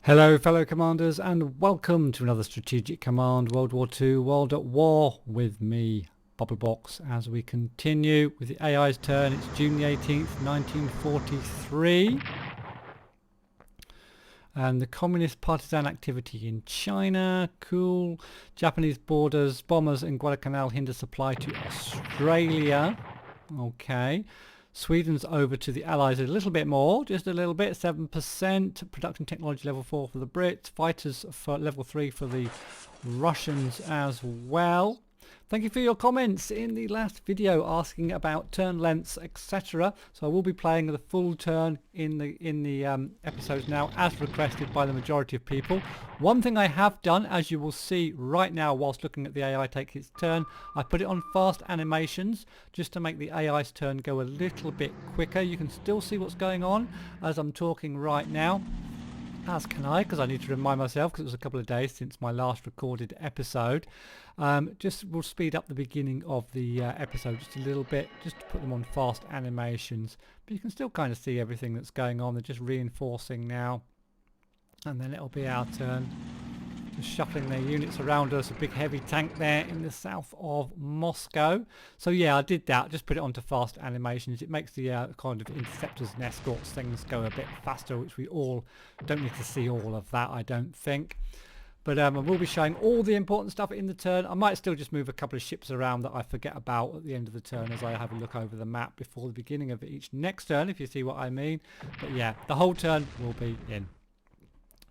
Hello fellow commanders and welcome to another Strategic Command World War II World at War with me, Bubblebox, as we continue with the AI's turn. It's June the 18th, 1943. And the communist partisan activity in China, cool. Japanese bombers in Guadalcanal hinder supply to Australia. Okay. Sweden's over to the Allies a little bit more, just a little bit, 7%. Production technology level 4 for the Brits. Fighters for level 3 for the Russians as well. Thank you for your comments in the last video asking about turn lengths, etc. So I will be playing the full turn in the episodes now, as requested by the majority of people. One thing I have done, as you will see right now whilst looking at the AI take its turn, I put it on fast animations just to make the AI's turn go a little bit quicker. You can still see what's going on as I'm talking right now. As can I, because I need to remind myself, because it was a couple of days since my last recorded episode. Just will speed up the beginning of the episode just a little bit, just to put them on fast animations. But you can still kind of see everything that's going on. They're just reinforcing now. And then it'll be our turn. Just shuffling their units around us. A big heavy tank there in the south of Moscow. So yeah, I did that. Just put it onto fast animations. It makes the kind of interceptors and escorts things go a bit faster, which we all don't need to see all of that, I don't think. But I will be showing all the important stuff in the turn. I might still just move a couple of ships around that I forget about at the end of the turn as I have a look over the map before the beginning of each next turn, if you see what I mean. But yeah, the whole turn will be in.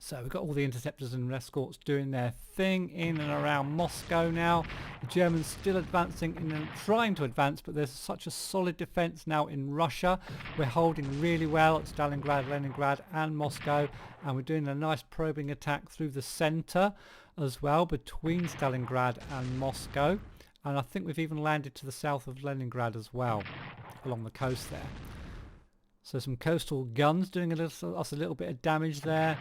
So we've got all the interceptors and escorts doing their thing in and around Moscow now. The Germans still advancing and trying to advance, but there's such a solid defense now in Russia. We're holding really well at Stalingrad, Leningrad and Moscow, and we're doing a nice probing attack through the center as well between Stalingrad and Moscow. And I think we've even landed to the south of Leningrad as well, along the coast there. So some coastal guns doing us a little bit of damage there,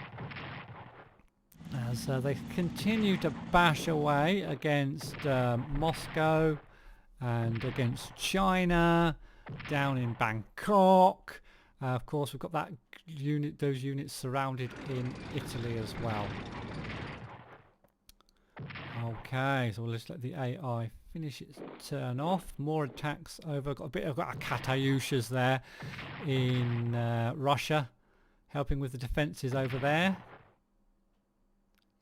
as they continue to bash away against Moscow and against China, down in Bangkok. Of course, we've got those units surrounded in Italy as well. Okay, so we'll just let the AI finish its turn off. More attacks over. Got a Katyushas there in Russia, helping with the defences over there.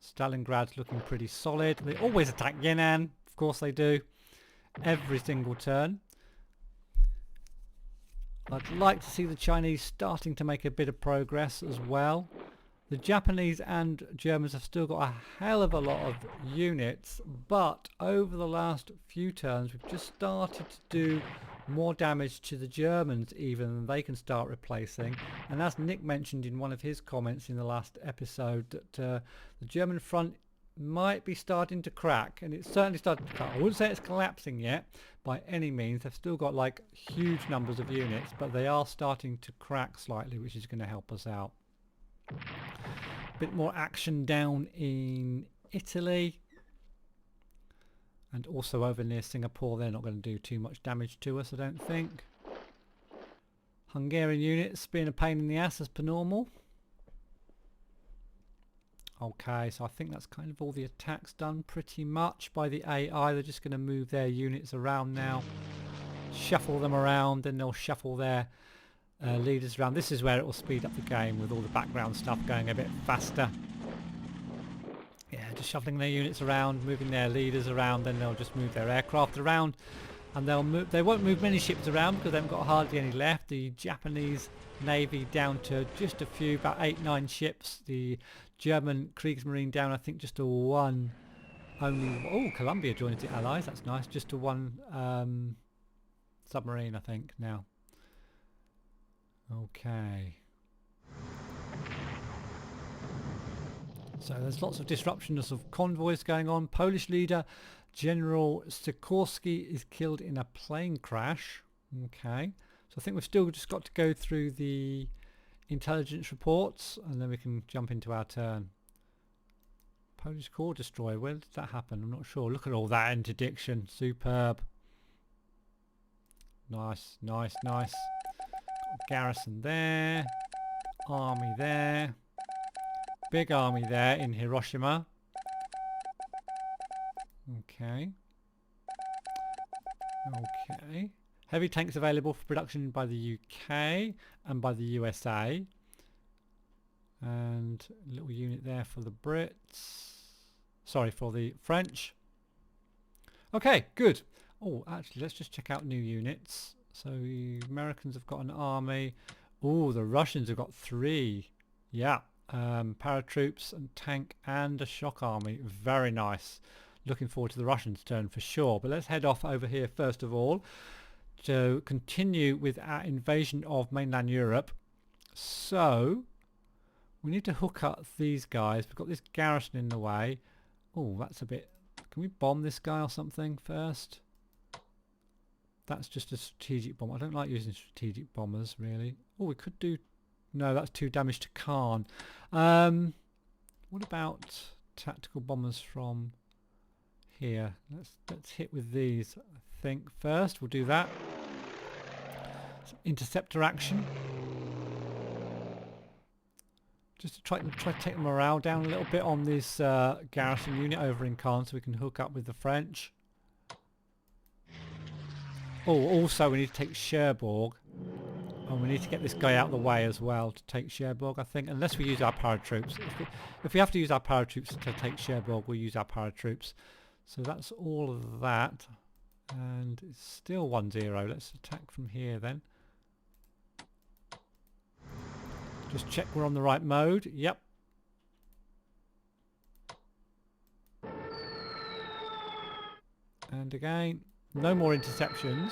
Stalingrad's looking pretty solid. They always attack Yan'an, of course they do, every single turn. I'd like to see the Chinese starting to make a bit of progress as well. The Japanese and Germans have still got a hell of a lot of units, but over the last few turns we've just started to do more damage to the Germans even than they can start replacing. And as Nick mentioned in one of his comments in the last episode, that the German front might be starting to crack, and it's certainly starting to crack. I wouldn't say it's collapsing yet by any means. They've still got like huge numbers of units, but they are starting to crack slightly, which is going to help us out. A bit more action down in Italy. And also over near Singapore, they're not going to do too much damage to us, I don't think. Hungarian units being a pain in the ass as per normal. Okay, so I think that's kind of all the attacks done pretty much by the AI. They're just going to move their units around now. Shuffle them around, then they'll shuffle their leaders around. This is where it will speed up the game with all the background stuff going a bit faster. Yeah, just shuffling their units around, moving their leaders around, then they'll just move their aircraft around, and they won't move many ships around because they haven't got hardly any left. The Japanese Navy down to just a few, about 8-9 ships. The German Kriegsmarine down, I think, just to one only. Oh, Columbia joins the Allies, that's nice. Just to one submarine, I think, now. Okay. So there's lots of disruptions of convoys going on. Polish leader General Sikorski is killed in a plane crash. Okay. So I think we've still just got to go through the intelligence reports and then we can jump into our turn. Polish core destroyer. Where did that happen? I'm not sure. Look at all that interdiction. Superb. Nice, nice, nice. Got garrison there. Army there. Big army there in Hiroshima. Okay. Okay. Heavy tanks available for production by the UK and by the USA. And a little unit there for the Brits. Sorry, for the French. Okay, good. Oh, actually, let's just check out new units. So the Americans have got an army. Oh, the Russians have got 3. Yeah. Paratroops and tank and a shock army. Very nice. Looking forward to the Russians' turn for sure. But let's head off over here first of all to continue with our invasion of mainland Europe. So we need to hook up these guys. We've got this garrison in the way. Oh, that's a bit... Can we bomb this guy or something first? That's just a strategic bomb. I don't like using strategic bombers really. Oh, we could do... No, that's 2 damage to Khan. What about tactical bombers from here? Let's hit with these. I think first we'll do that. Some interceptor action. Just to try to take the morale down a little bit on this garrison unit over in Khan, so we can hook up with the French. Oh, also we need to take Cherbourg. And we need to get this guy out of the way as well to take Cherbourg, I think. Unless we use our paratroops. If we have to use our paratroops to take Cherbourg, we'll use our paratroops. So that's all of that. And it's still 1-0. Let's attack from here then. Just check we're on the right mode. Yep. And again, no more interceptions.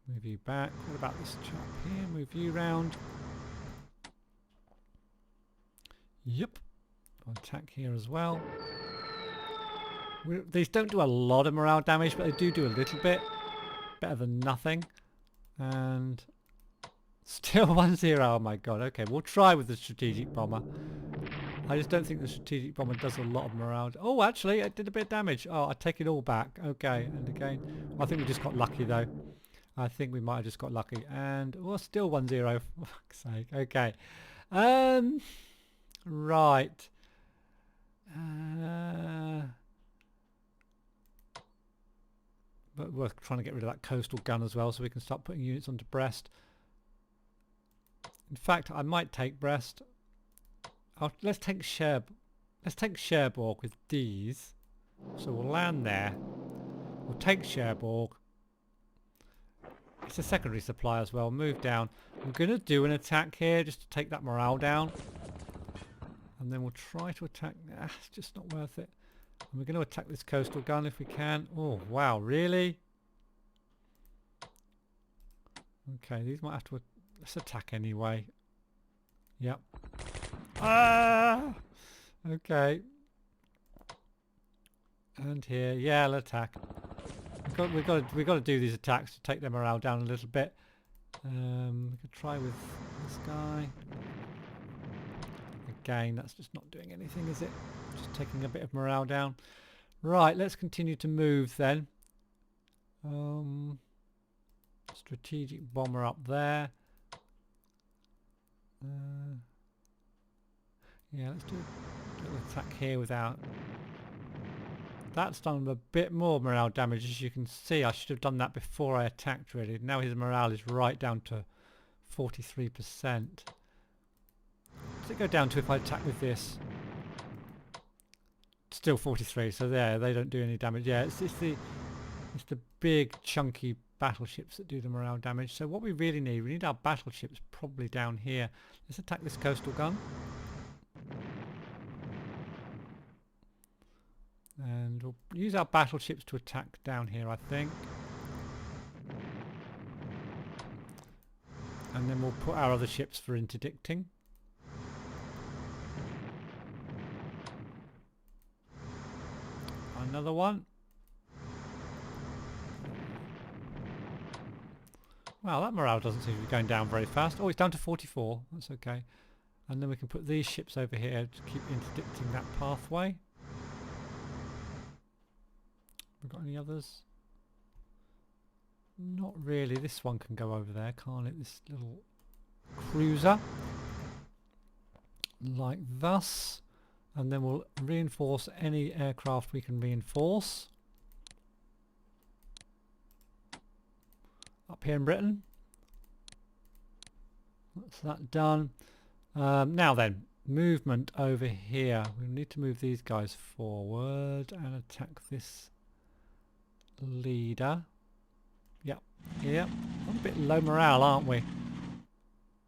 Move you back. What about this chap here? Move you round. Yep. I'll attack here as well. These don't do a lot of morale damage, but they do a little bit. Better than nothing. And still 1-0. Oh my god. Okay, we'll try with the strategic bomber. I just don't think the strategic bomber does a lot of morale. Oh, actually, it did a bit of damage. Oh, I take it all back. Okay, and again, I think we just got lucky though. I think we might have just got lucky. And oh, still 1-0. For fuck's sake. Okay. Right. But we're trying to get rid of that coastal gun as well, so we can start putting units onto Brest. In fact, I might take Brest. Let's take Cherbourg with these. So we'll land there. We'll take Cherbourg. It's a secondary supply as well. Move down. I'm going to do an attack here just to take that morale down. And then we'll try to attack... it's just not worth it. And we're going to attack this coastal gun if we can. Oh, wow. Really? Okay, these might have to... Let's attack anyway. Yep. Ah! Okay. And here. Yeah, I'll attack. We've got to do these attacks to take their morale down a little bit. We could try with this guy. Again, that's just not doing anything, is it? Just taking a bit of morale down. Right, let's continue to move then. Strategic bomber up there. Yeah, let's do a little attack here without... That's done a bit more morale damage, as you can see. I should have done that before I attacked, really. Now his morale is right down to 43%. Does it go down to if I attack with this? Still 43, so there, they don't do any damage. Yeah, it's the big chunky battleships that do the morale damage. So what we really need, we need our battleships probably down here. Let's attack this coastal gun. And we'll use our battleships to attack down here, I think. And then we'll put our other ships for interdicting. Another one. Wow, that morale doesn't seem to be going down very fast. Oh, it's down to 44. That's okay. And then we can put these ships over here to keep interdicting that pathway. We got any others? Not really. This one can go over there, can't it? This little cruiser. like thus, and then we'll reinforce any aircraft we can reinforce up here in Britain. That's that done. Now then, movement over here. We need to move these guys forward and attack this leader. Yep, yep. A bit low morale, aren't we?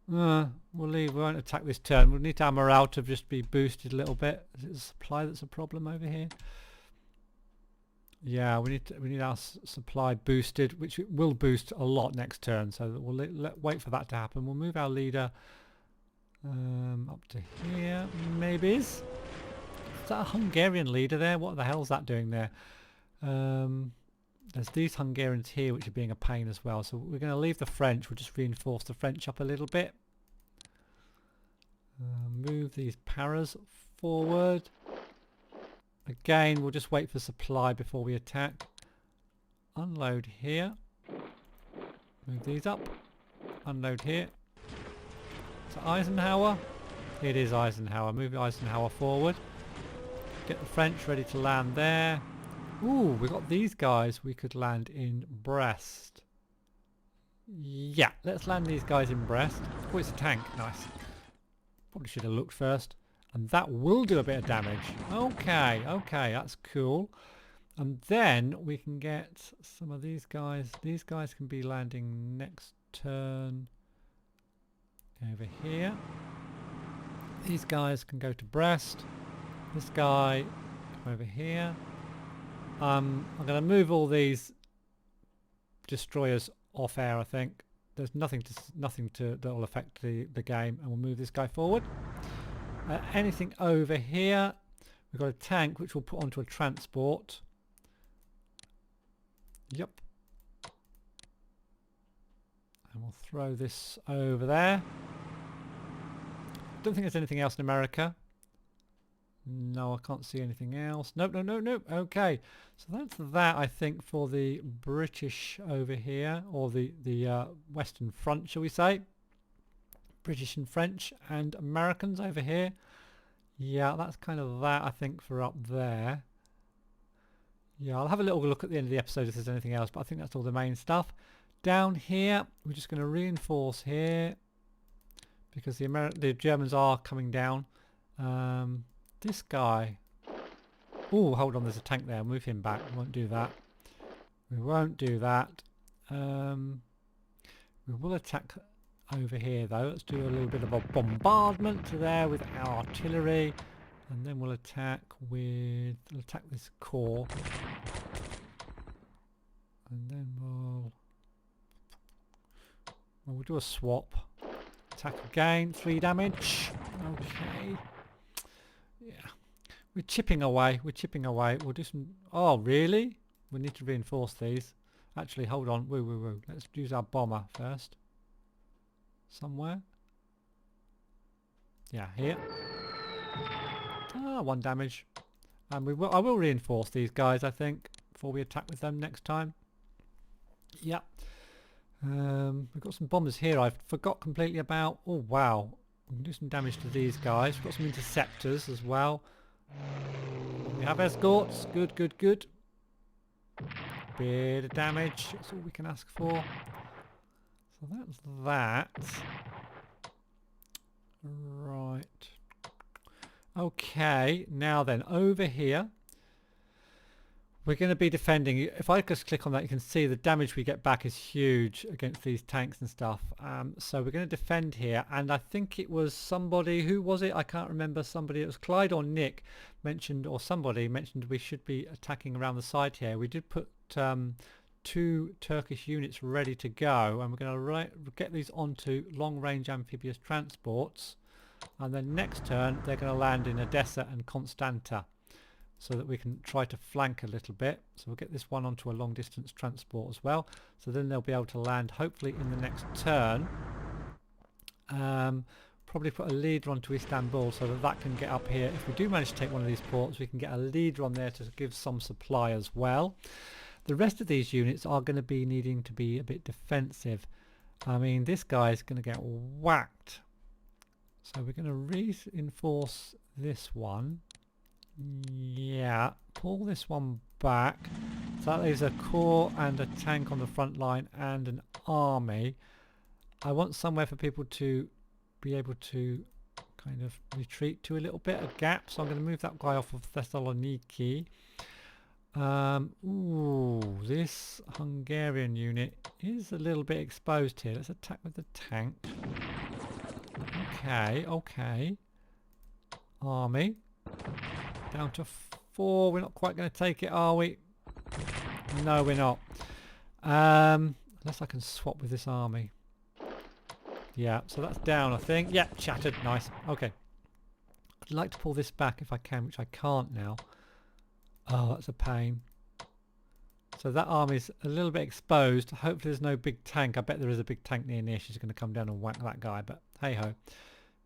We'll leave. We won't attack this turn. We'll need our morale to just be boosted a little bit. Is it the supply that's a problem over here? Yeah, we need our supply boosted, which it will boost a lot next turn. So that we'll wait for that to happen. We'll move our leader up to here. Maybe is that a Hungarian leader there? What the hell is that doing there? There's these Hungarians here which are being a pain as well. So we're going to leave the French. We'll just reinforce the French up a little bit. Move these paras forward. Again, we'll just wait for supply before we attack. Unload here. Move these up. Unload here. So Eisenhower. It is Eisenhower. Move Eisenhower forward. Get the French ready to land there. Ooh, we got these guys. We could land in Brest. Yeah, let's land these guys in Brest. Oh, it's a tank. Nice. Probably should have looked first. And that will do a bit of damage. Okay, okay, that's cool. And then we can get some of these guys. These guys can be landing next turn over here. These guys can go to Brest. This guy come over here. I'm going to move all these destroyers off air, I think. There's nothing that will affect the game, and we'll move this guy forward. Anything over here, we've got a tank which we'll put onto a transport. Yep. And we'll throw this over there. Don't think there's anything else in America. No, I can't see anything else. Nope, no, no, nope. Okay, so that's that, I think, for the British over here, or the Western Front, shall we say. British and French and Americans over here. Yeah, that's kind of that, I think, for up there. Yeah, I'll have a little look at the end of the episode if there's anything else, but I think that's all the main stuff. Down here, we're just going to reinforce here because the Germans are coming down. This guy. Oh, hold on, there's a tank there. Move him back. We won't do that. We won't do that. We will attack over here though. Let's do a little bit of a bombardment there with our artillery, and then we'll attack this core, and then we'll do a swap. Attack again, 3 damage. Okay. Yeah. We're chipping away. We'll do some... Oh, really? We need to reinforce these. Actually, hold on. Woo. Let's use our bomber first. Somewhere. Yeah, here. 1 damage. And I will reinforce these guys, I think, before we attack with them next time. Yeah. We've got some bombers here I forgot completely about. Oh, wow. We can do some damage to these guys. We've got some interceptors as well. We have escorts. Good. Bit of damage. That's all we can ask for. So that's that. Right. Okay, now then, over here we're going to be defending. If I just click on that, you can see the damage we get back is huge against these tanks and stuff. So we're going to defend here, and I think it was somebody, who was it? I can't remember. Somebody, it was Clyde or Nick mentioned, or somebody mentioned we should be attacking around the side here. We did put 2 Turkish units ready to go, and we're going to get these onto long-range amphibious transports, and then next turn they're going to land in Odessa and Constanta, so that we can try to flank a little bit. So we'll get this one onto a long-distance transport as well, so then they'll be able to land hopefully in the next turn. Probably put a leader onto Istanbul so that can get up here. If we do manage to take one of these ports, we can get a leader on there to give some supply as well. The rest of these units are going to be needing to be a bit defensive. I mean, this guy's going to get whacked. So we're going to reinforce this one. Yeah, pull this one back. So that leaves a corps and a tank on the front line and an army. I want somewhere for people to be able to kind of retreat to a little bit, a gap. So I'm going to move that guy off of Thessaloniki. Ooh, this Hungarian unit is a little bit exposed here. Let's attack with the tank. Okay, okay. Army. Down to 4. We're not quite going to take it, are we? No, we're not. Unless I can swap with this army. Yeah, so that's down, I think. Yeah, shattered. Nice. Okay. I'd like to pull this back if I can, which I can't now. Oh, that's a pain. So that army's a little bit exposed. Hopefully there's no big tank. I bet there is a big tank near. She's going to come down and whack that guy, but hey-ho.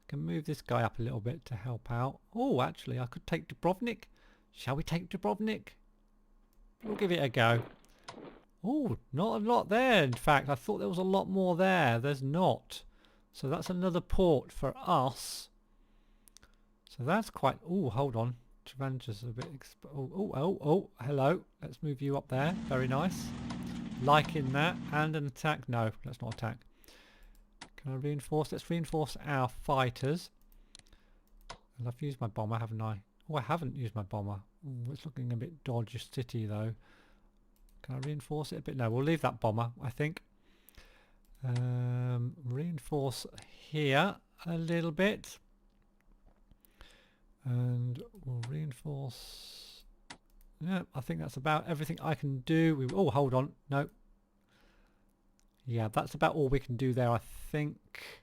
Can move this guy up a little bit to help out. Oh, actually, I could take Dubrovnik. Shall we take Dubrovnik? We'll give it a go. Oh, not a lot there, in fact. I thought there was a lot more there. There's not. So that's another port for us. So that's quite... Oh, hold on. Taranta's a bit... Oh, hello. Let's move you up there. Very nice. Liking that. And an attack. No, let's not attack. Can I reinforce? Let's reinforce our fighters. And I've used my bomber, haven't I? Oh, I haven't used my bomber. Ooh, it's looking a bit dodgy city, though. Can I reinforce it a bit? No, we'll leave that bomber, I think. Reinforce here a little bit. And we'll reinforce... Yeah, I think that's about everything I can do. Oh, hold on. No. Yeah, that's about all we can do there, I think.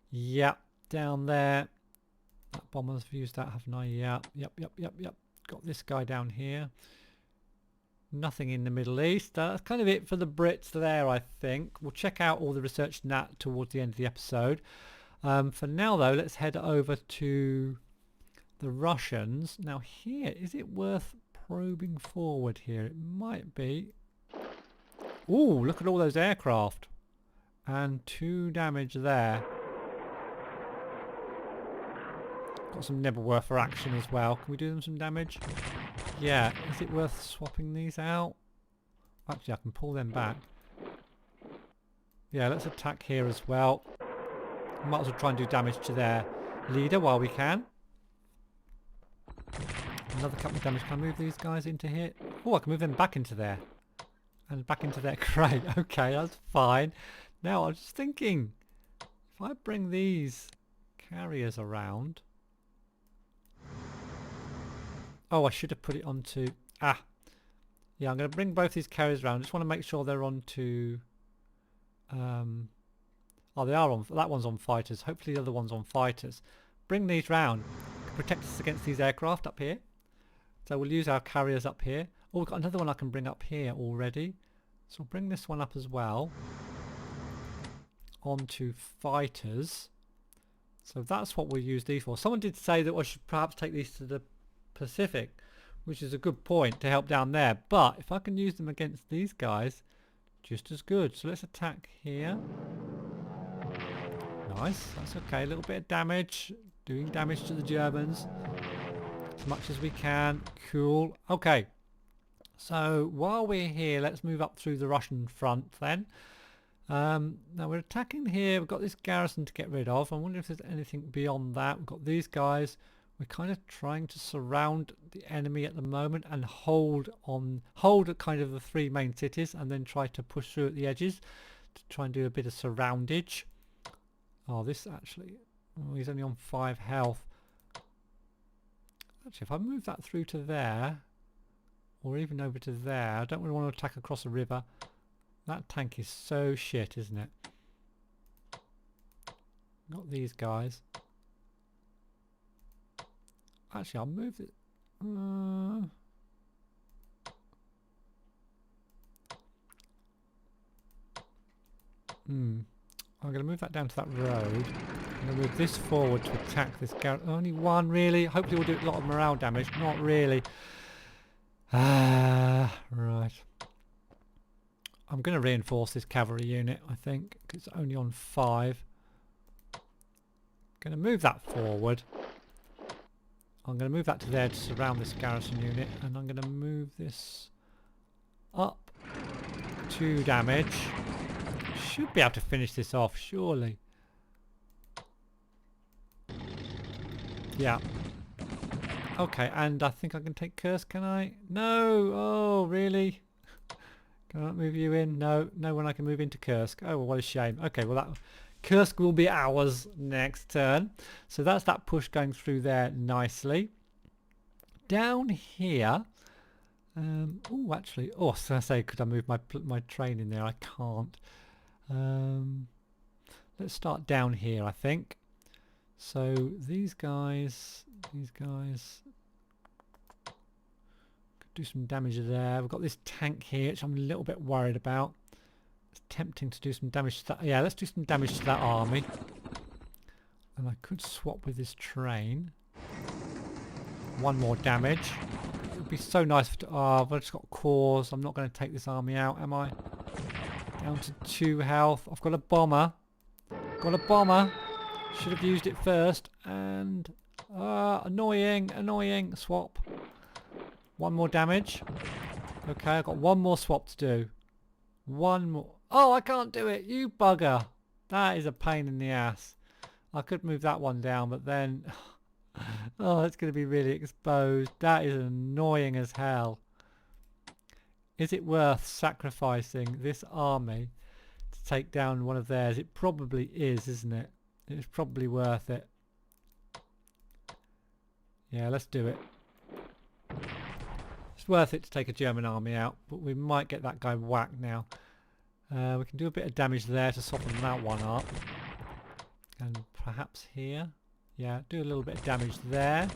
Yeah, down there. That bomber's used that, haven't I? Yeah, yep. Got this guy down here. Nothing in the Middle East. That's kind of it for the Brits there, I think. We'll check out all the research in that towards the end of the episode. For now, though, let's head over to the Russians. Now here, is it worth probing forward here? It might be. Ooh, look at all those aircraft. And 2 damage there. Got some Nebelwerfer for action as well. Can we do them some damage? Yeah, is it worth swapping these out? Actually, I can pull them back. Yeah, let's attack here as well. Might as well try and do damage to their leader while we can. Another couple of damage. Can I move these guys into here? Oh, I can move them back into there. And back into there. Great. Okay, that's fine. Now, I was just thinking, if I bring these carriers around... Oh, I should have put it onto... Ah! Yeah, I'm going to bring both these carriers around. Just want to make sure they're onto... Oh, they are on... That one's on fighters. Hopefully the other one's on fighters. Bring these round. Protect us against these aircraft up here. So we'll use our carriers up here. Oh, we've got another one I can bring up here already. So I'll bring this one up as well. Onto fighters. So that's what we'll use these for. Someone did say that I should perhaps take these to the Pacific, which is a good point to help down there. But if I can use them against these guys, just as good. So let's attack here. Nice. That's okay. A little bit of damage. Doing damage to the Germans. As much as we can. Cool. Okay. So while we're here, let's move up through the Russian front then. Now we're attacking here. We've got this garrison to get rid of. I wonder if there's anything beyond that. We've got these guys. We're kind of trying to surround the enemy at the moment and hold at kind of the 3 main cities and then try to push through at the edges to try and do a bit of surroundage. Oh, this actually... Oh, he's only on 5 health. Actually, if I move that through to there, or even over to there, I don't really want to attack across a river. That tank is so shit, isn't it? Got these guys. Actually, I'll move it. I'm going to move that down to that road. I'm going to move this forward to attack this garrison. Only one, really. Hopefully we'll do a lot of morale damage. Not really. Right. I'm going to reinforce this cavalry unit, I think, because it's only on 5. Going to move that forward. I'm going to move that to there to surround this garrison unit, and I'm going to move this up. 2 damage. Should be able to finish this off, surely. Yeah. Okay, and I think I can take Kursk, can I? No! Oh, really? Can I move you in? No, no one I can move into Kursk. Oh, well, what a shame. Okay, well, that Kursk will be ours next turn. So that's that push going through there nicely. Down here... oh, actually... Oh, so I say, could I move my train in there? I can't. Let's start down here, I think. So these guys could do some damage there. We've got this tank here, which I'm a little bit worried about. It's tempting to do some damage to that. Yeah, let's do some damage to that army. And I could swap with this train. 1 more damage. It would be so nice to... Oh, I've just got cores. I'm not going to take this army out, am I? Down to 2 health. I've got a bomber. Got a bomber. Should have used it first. And... annoying. Swap. 1 more damage. Okay, I've got 1 more swap to do. 1 more. Oh, I can't do it. You bugger. That is a pain in the ass. I could move that one down, but then... oh, it's going to be really exposed. That is annoying as hell. Is it worth sacrificing this army to take down one of theirs? It probably is, isn't it? It's probably worth it. Yeah, let's do it. It's worth it to take a German army out, but we might get that guy whacked now. We can do a bit of damage there to soften that one up. And perhaps here. Yeah, do a little bit of damage there.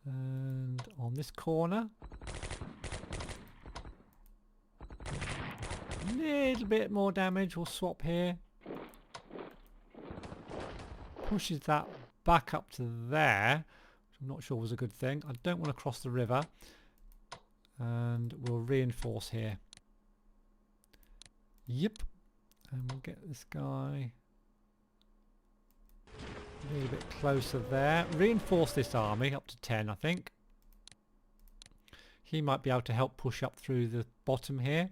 And on this corner. A little bit more damage. We'll swap here. Pushes that back up to there. Which I'm not sure was a good thing. I don't want to cross the river. And we'll reinforce here. Yep. And we'll get this guy a little bit closer there. Reinforce this army up to 10, I think. He might be able to help push up through the bottom here.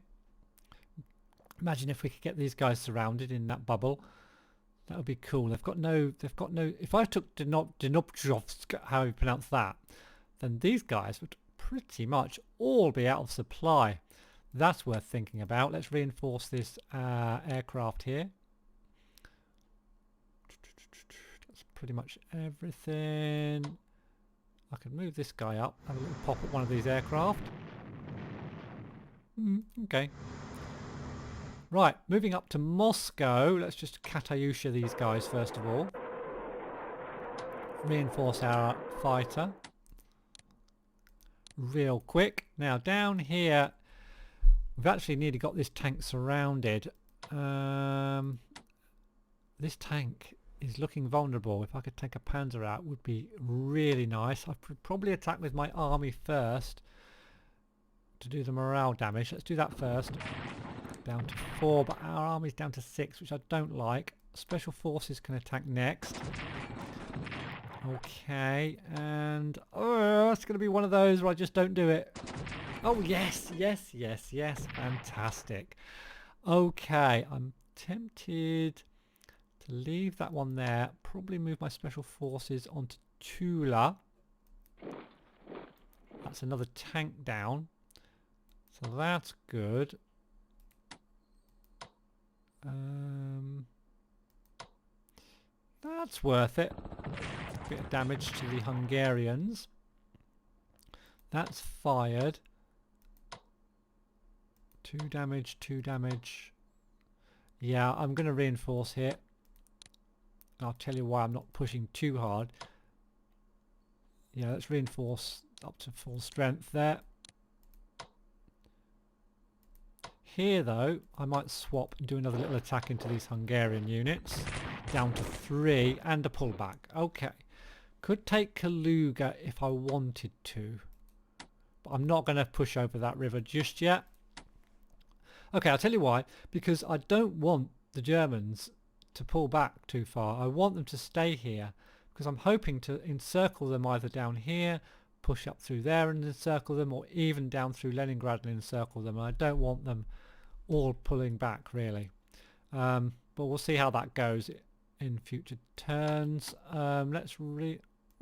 Imagine if we could get these guys surrounded in that bubble. That would be cool. They've got no, if I took Dinopjovsk, how you pronounce that, then these guys would pretty much all be out of supply. That's worth thinking about. Let's reinforce this aircraft here. That's pretty much everything. I can move this guy up, have a little pop at one of these aircraft. Okay. Right, moving up to Moscow. Let's just Katyusha these guys first of all. Reinforce our fighter. Real quick. Now down here, we've actually nearly got this tank surrounded. This tank is looking vulnerable. If I could take a panzer out, it would be really nice. I could probably attack with my army first to do the morale damage. Let's do that first. Down to 4, but our army's down to 6, which I don't like. Special forces can attack next. Okay, and it's going to be one of those where I just don't do it. Oh yes, fantastic. Okay, I'm tempted to leave that one there. Probably move my special forces onto Tula. That's another tank down, so that's good. That's worth it. A bit of damage to the Hungarians. That's fired. 2 damage, 2 damage. Yeah, I'm going to reinforce here. I'll tell you why I'm not pushing too hard. Yeah, let's reinforce up to full strength there. Here though, I might swap and do another little attack into these Hungarian units. Down to 3 and a pullback. Okay. Could take Kaluga if I wanted to. But I'm not going to push over that river just yet. Okay, I'll tell you why. Because I don't want the Germans to pull back too far. I want them to stay here because I'm hoping to encircle them either down here, push up through there and encircle them, or even down through Leningrad and encircle them. And I don't want them all pulling back really. But we'll see how that goes in future turns.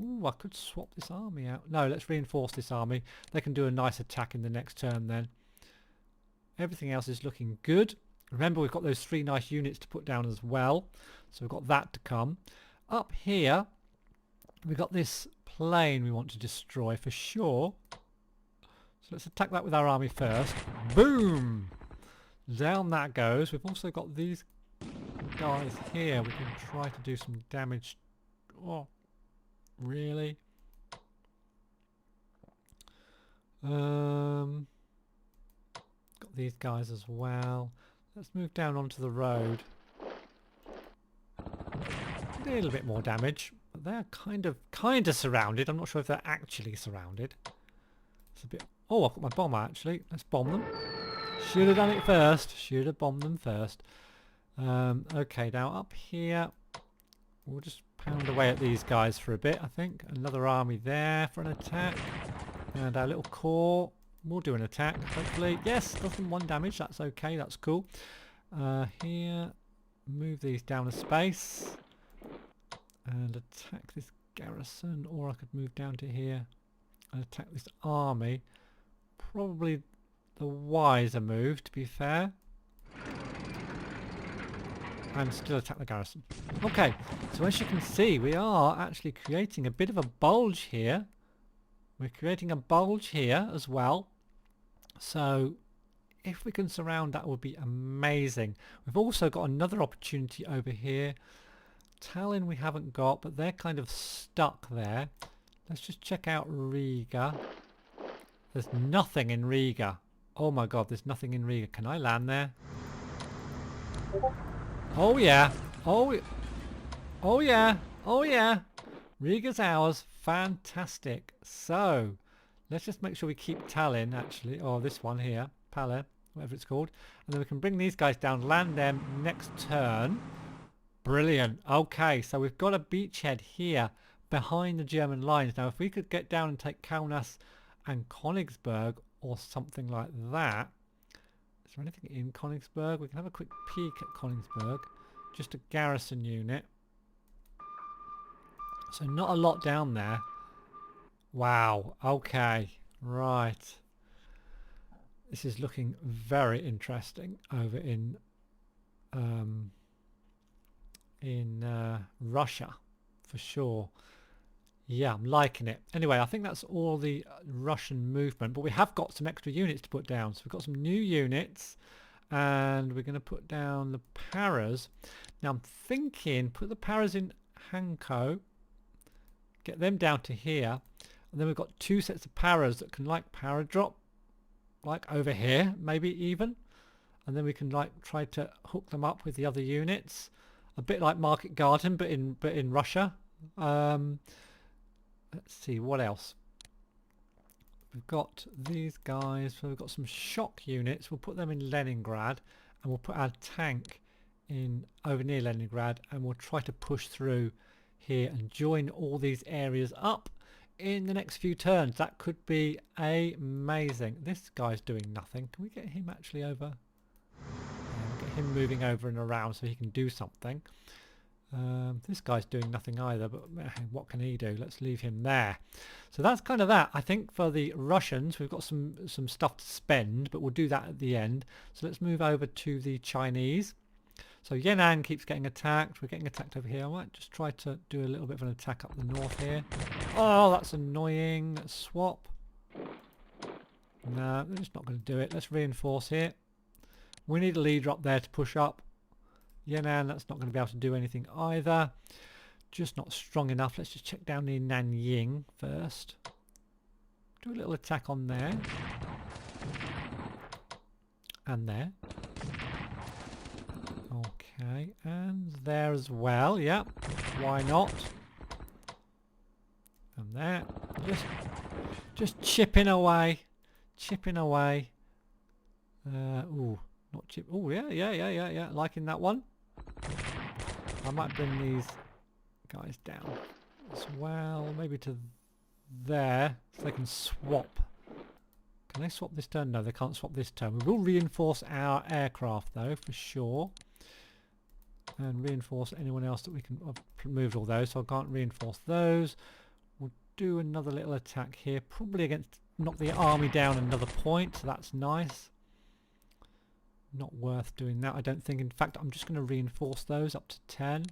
Ooh, I could swap this army out. No, let's reinforce this army. They can do a nice attack in the next turn then. Everything else is looking good. Remember, we've got those 3 nice units to put down as well. So we've got that to come. Up here, we've got this plane we want to destroy for sure. So let's attack that with our army first. Boom! Down that goes. We've also got these guys here. We can try to do some damage. Oh, really? Got these guys as well. Let's move down onto the road. A little bit more damage, but they're kind of surrounded. I'm not sure if they're actually surrounded. It's a bit. Oh, I've got my bomber actually. Let's bomb them. Should have done it first. Should have bombed them first. Okay, now up here, we'll just pound away at these guys for a bit. I think another army there for an attack, and our little corps. We'll do an attack, hopefully. Yes, does them 1 damage. That's okay. That's cool. Here, move these down a space and attack this garrison, or I could move down to here and attack this army. Probably the wiser move, to be fair. And still attack the garrison. Okay, so as you can see, we are actually creating a bit of a bulge here. We're creating a bulge here as well. So if we can surround, that would be amazing. We've also got another opportunity over here. Tallinn we haven't got, but they're kind of stuck there. Let's just check out Riga. There's nothing in Riga. Oh my god, there's nothing in Riga. Can I land there? Oh yeah. Oh yeah. Oh yeah. Riga's ours. Fantastic. So let's just make sure we keep Tallinn actually, or this one here, Pale, whatever it's called, and then we can bring these guys down, land them next turn. Brilliant. Okay, so we've got a beachhead here behind the German lines. Now if we could get down and take Kaunas and Königsberg or something like that. Is there anything in Königsberg? We can have a quick peek at Königsberg. Just a garrison unit. So not a lot down there. Wow. Okay. Right. This is looking very interesting over in Russia for sure. Yeah, I'm liking it. Anyway, I think that's all the Russian movement, but we have got some extra units to put down. So we've got some new units, and we're going to put down the paras. Now I'm thinking put the paras in Hanko, get them down to here, and then we've got 2 sets of paras that can like para drop, like over here maybe even, and then we can like try to hook them up with the other units, a bit like Market Garden but in Russia. Let's see what else. We've got these guys, so we've got some shock units. We'll put them in Leningrad, and we'll put our tank in over near Leningrad, and we'll try to push through here and join all these areas up in the next few turns. That could be amazing. This guy's doing nothing. Can we get him actually over? Yeah, get him moving over and around so he can do something. This guy's doing nothing either, but what can he do? Let's leave him there. So that's kind of that. I think for the Russians we've got some stuff to spend, but we'll do that at the end. So let's move over to the Chinese. So Yan'an keeps getting attacked. We're getting attacked over here. I might just try to do a little bit of an attack up the north here. Oh, that's annoying. Let's swap. No, they're just not going to do it. Let's reinforce here. We need a leader up there to push up. Yan'an, that's not going to be able to do anything either. Just not strong enough. Let's just check down near Nanying first. Do a little attack on there. And there. Okay, and there as well. Yeah, why not? And there. Just chipping away. Chipping away. Ooh, not chip. Oh, yeah. Liking that one. I might bring these guys down as well, maybe to there, so they can swap. Can they swap this turn? No, they can't swap this turn. We will reinforce our aircraft though, for sure. And reinforce anyone else that we can... I've moved all those, so I can't reinforce those. We'll do another little attack here, probably against... knock the army down another point, so that's nice. Not worth doing that, I don't think. In fact, I'm just going to reinforce those up to 10.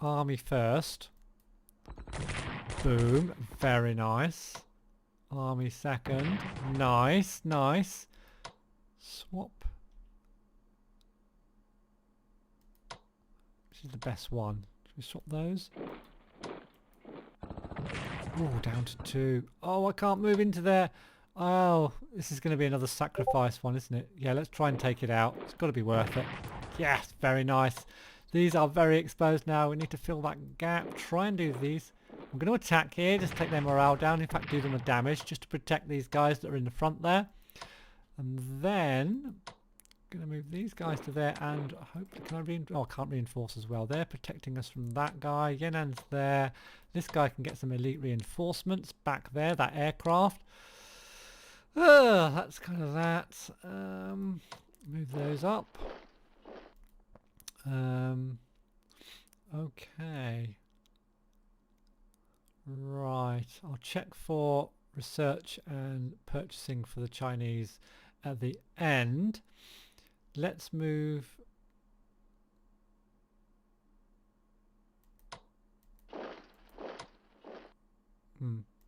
Army first. Boom, very nice. Army second. Nice, nice. Swap. This is the best one. Should we swap those? Oh, down to 2. Oh, I can't move into there. Oh, this is going to be another sacrifice one, isn't it? Yeah, let's try and take it out. It's got to be worth it. Yes, very nice. These are very exposed now. We need to fill that gap. Try and do these. I'm going to attack here, just take their morale down. In fact, do them a damage just to protect these guys that are in the front there. And then I'm going to move these guys to there, and hopefully can I reinforce? Oh, I can't reinforce as well. They're protecting us from that guy. Yenan's there. This guy can get some elite reinforcements back there, that aircraft. That's kind of that. Move those up. Okay. Right, I'll check for research and purchasing for the Chinese at the end. Let's move...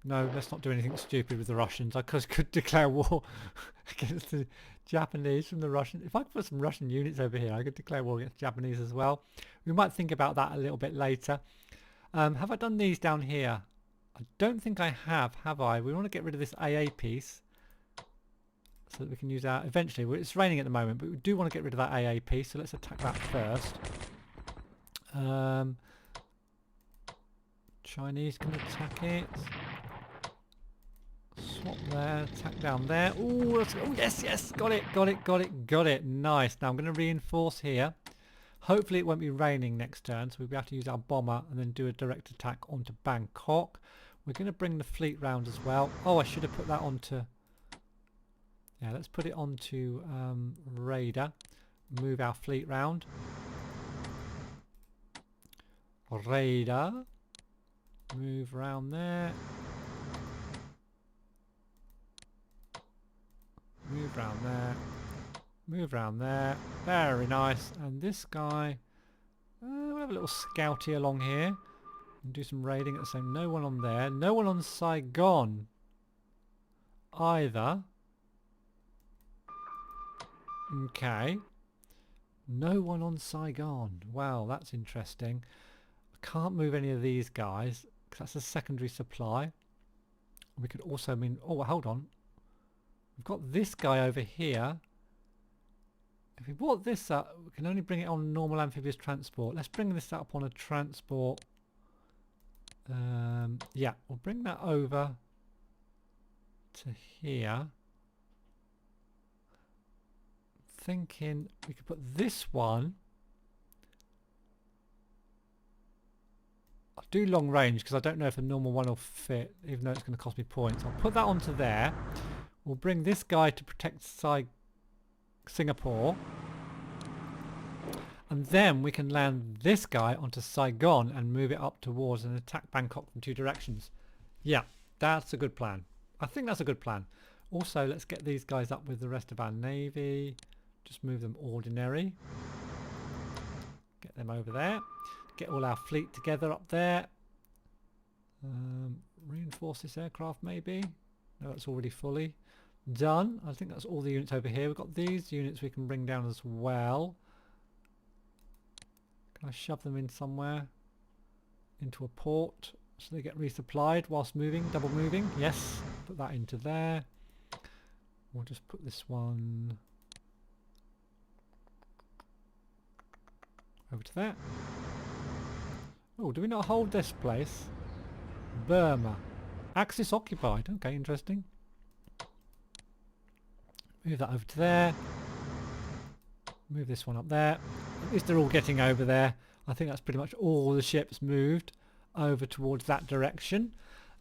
No, let's not do anything stupid with the Russians. I could declare war against the Japanese from the Russians. If I could put some Russian units over here, I could declare war against the Japanese as well. We might think about that a little bit later. Have I done these down here? I don't think I have I? We want to get rid of this AA piece so that we can use our... Eventually, it's raining at the moment, but we do want to get rid of that AA piece, so let's attack that first. Chinese can attack it. Swap there, attack down there. Ooh, oh, yes, yes, got it. Nice. Now I'm going to reinforce here. Hopefully it won't be raining next turn, so we'll be able to use our bomber and then do a direct attack onto Bangkok. We're going to bring the fleet round as well. Oh, I should have put that onto... Yeah, let's put it onto Raider. Move our fleet round. Raider. Move round there. Move round there. Move round there. Very nice. And this guy, we'll have a little scouty along here and do some raiding at the same. No one on there. No one on Saigon either. Okay. No one on Saigon. Wow, that's interesting. I can't move any of these guys because that's a secondary supply. We could also mean... Oh, hold on. We've got this guy over here. If we brought this up, we can only bring it on normal amphibious transport. Let's bring this up on a transport. Yeah, we'll bring that over to here. Thinking we could put this one... I'll do long range because I don't know if a normal one will fit, even though it's going to cost me points. I'll put that onto there. We'll bring this guy to protect Singapore. And then we can land this guy onto Saigon and move it up towards and attack Bangkok from 2 directions. Yeah, that's a good plan. I think that's a good plan. Also, let's get these guys up with the rest of our navy. Just move them ordinary. Get them over there. Get all our fleet together up there. Reinforce this aircraft maybe. No, it's already fully done. I think that's all the units over here. We've got these units we can bring down as well. Can I shove them in somewhere? Into a port so they get resupplied whilst moving, double moving. Yes, put that into there. We'll just put this one over to there. Oh, do we not hold this place? Burma. Axis occupied. Okay, interesting. Move that over to there. Move this one up there. At least they're all getting over there. I think that's pretty much all the ships moved over towards that direction.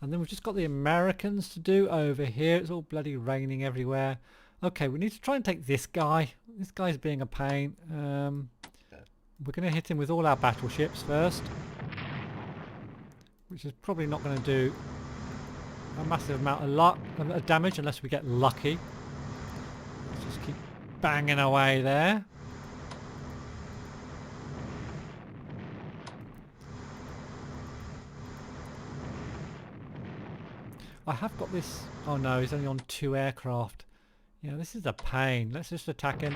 And then we've just got the Americans to do over here. It's all bloody raining everywhere. Okay, we need to try and take this guy. This guy's being a pain. We're going to hit him with all our battleships first, which is probably not going to do a massive amount of damage unless we get lucky. Let's just keep banging away there. I have got this. Oh no, he's only on 2 aircraft. Yeah, this is a pain. Let's just attack him.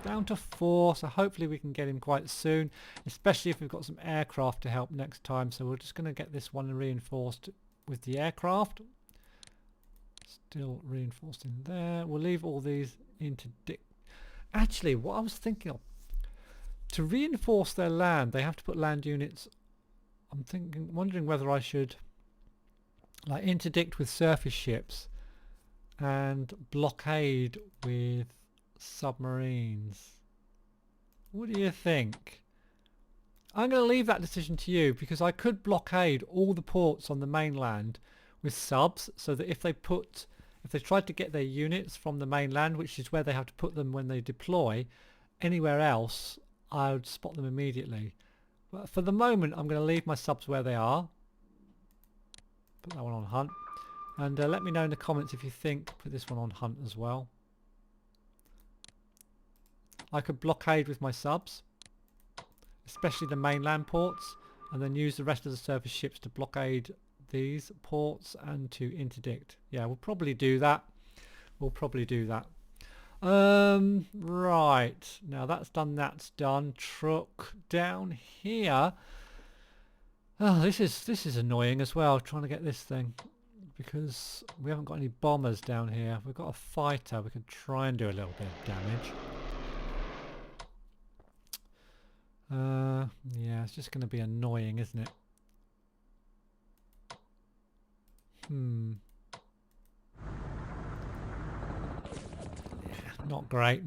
Down to 4, so hopefully we can get him quite soon, especially if we've got some aircraft to help next time. So we're just going to get this one reinforced with the aircraft. Still reinforced in there. We'll leave all these interdict. Actually, what I was thinking of, to reinforce their land, they have to put land units. I'm wondering whether I should like interdict with surface ships and blockade with submarines. What do you think? I'm going to leave that decision to you, because I could blockade all the ports on the mainland with subs, so that if they tried to get their units from the mainland, which is where they have to put them when they deploy, anywhere else I would spot them immediately. But for the moment I'm going to leave my subs where they are. Put that one on hunt. And let me know in the comments if you think put this one on hunt as well. I could blockade with my subs, especially the mainland ports, and then use the rest of the surface ships to blockade these ports and to interdict. Yeah, we'll probably do that. Right, now that's done. Truck down here. Oh, this is annoying as well, trying to get this thing, because we haven't got any bombers down here. We've got a fighter. We could try and do a little bit of damage. Yeah, it's just going to be annoying, isn't it? Yeah, not great.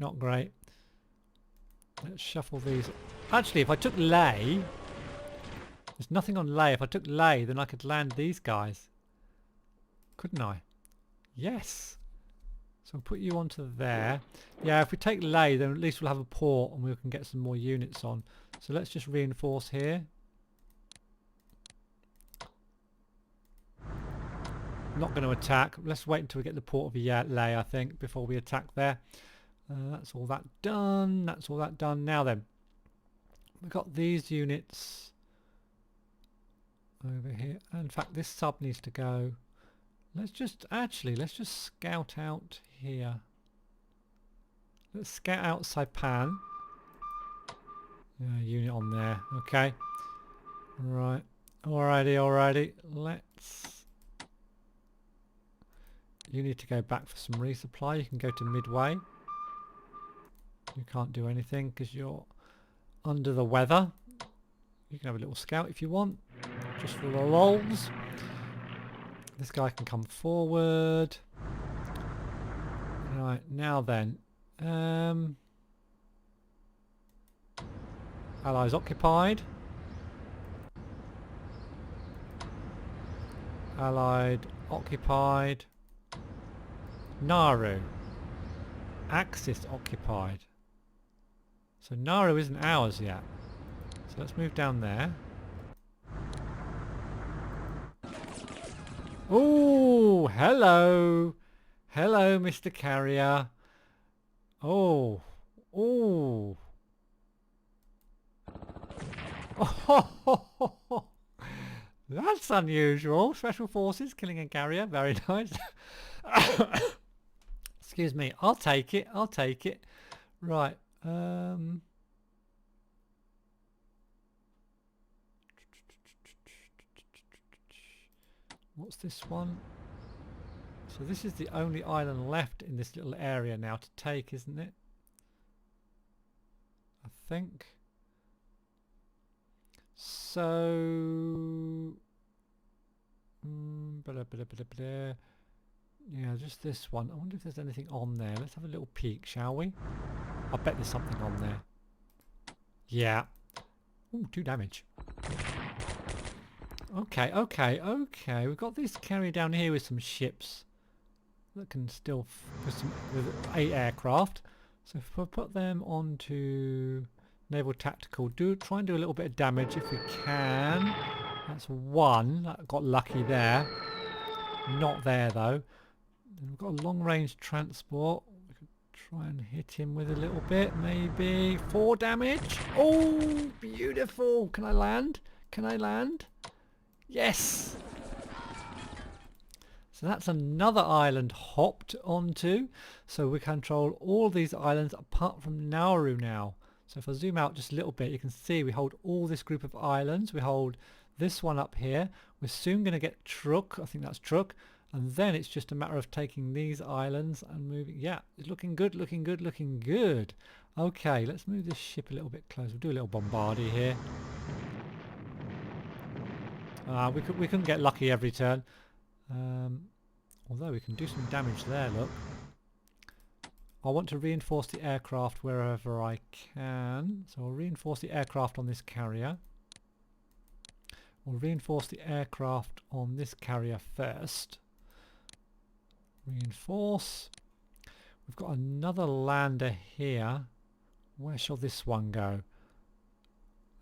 Let's shuffle these. Actually, if I took Ley, there's nothing on Ley. If I took Ley, then I could land these guys, couldn't I? Yes. So I'll put you onto there. Yeah, if we take Ley, then at least we'll have a port and we can get some more units on. So let's just reinforce here. Not going to attack. Let's wait until we get the port of Ley, I think, before we attack there. That's all that done. Now then, we've got these units over here. In fact, this sub needs to go. Let's just scout out here. Let's scout out Saipan. Unit on there. Okay. Right. Alrighty. You need to go back for some resupply. You can go to Midway. You can't do anything because you're under the weather. You can have a little scout if you want, just for the lols. This guy can come forward. Right, now then. Allies occupied. Allied occupied. Nauru. Axis occupied. So Nauru isn't ours yet. So let's move down there. Oh, hello. Hello, Mr. Carrier. Oh. That's unusual. Special Forces killing a carrier. Very nice. Excuse me. I'll take it. Right. What's this one? So this is the only island left in this little area now to take, isn't it? I think. So Yeah, just this one. I wonder if there's anything on there. Let's have a little peek, shall we? I bet there's something on there. Yeah. Ooh, 2 damage. Okay, okay, okay. We've got this carrier down here with some ships that can still with 8 aircraft. So if we put them onto naval tactical, try and do a little bit of damage if we can. That's 1. That got lucky there. Not there though. Then we've got a long range transport. We could try and hit him with a little bit, maybe. 4 damage. Oh, beautiful. Can I land? Can I land? Yes. So that's another island hopped onto. So we control all these islands apart from Nauru now. So if I zoom out just a little bit, you can see we hold all this group of islands. We hold this one up here. We're soon going to get Truk. I think that's Truk. And then it's just a matter of taking these islands and moving. Yeah, it's looking good, looking good, looking good. Okay, let's move this ship a little bit closer. We'll do a little bombardie here. We couldn't get lucky every turn. Although we can do some damage there, look. I want to reinforce the aircraft wherever I can. So I'll reinforce the aircraft on this carrier. We'll reinforce the aircraft on this carrier first. Reinforce. We've got another lander here. Where shall this one go?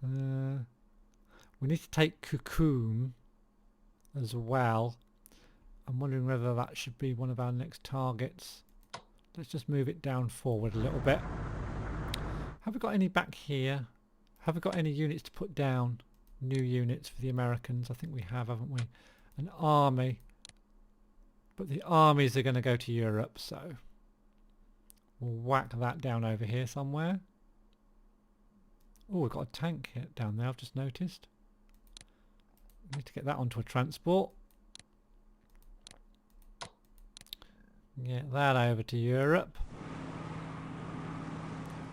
We need to take Cocoon as well. I'm wondering whether that should be one of our next targets. Let's just move it down forward a little bit. Have we got any back here? Have we got any units to put down? New units for the Americans? I think we have, haven't we? An army. But the armies are going to go to Europe, so we'll whack that down over here somewhere. Oh, we've got a tank here down there, I've just noticed. We need to get that onto a transport. Get that over to Europe.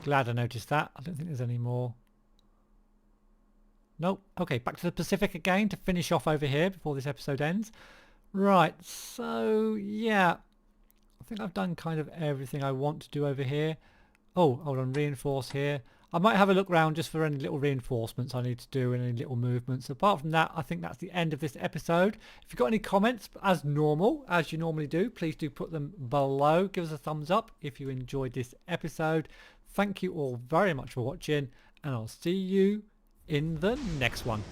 Glad I noticed that. I don't think there's any more. Nope. Okay, back to the Pacific again to finish off over here before this episode ends. Right, so yeah. I think I've done kind of everything I want to do over here. Oh, hold on, reinforce here. I might have a look round just for any little reinforcements I need to do and any little movements. Apart from that, I think that's the end of this episode. If you've got any comments, as normal, as you normally do, please do put them below. Give us a thumbs up if you enjoyed this episode. Thank you all very much for watching, and I'll see you in the next one.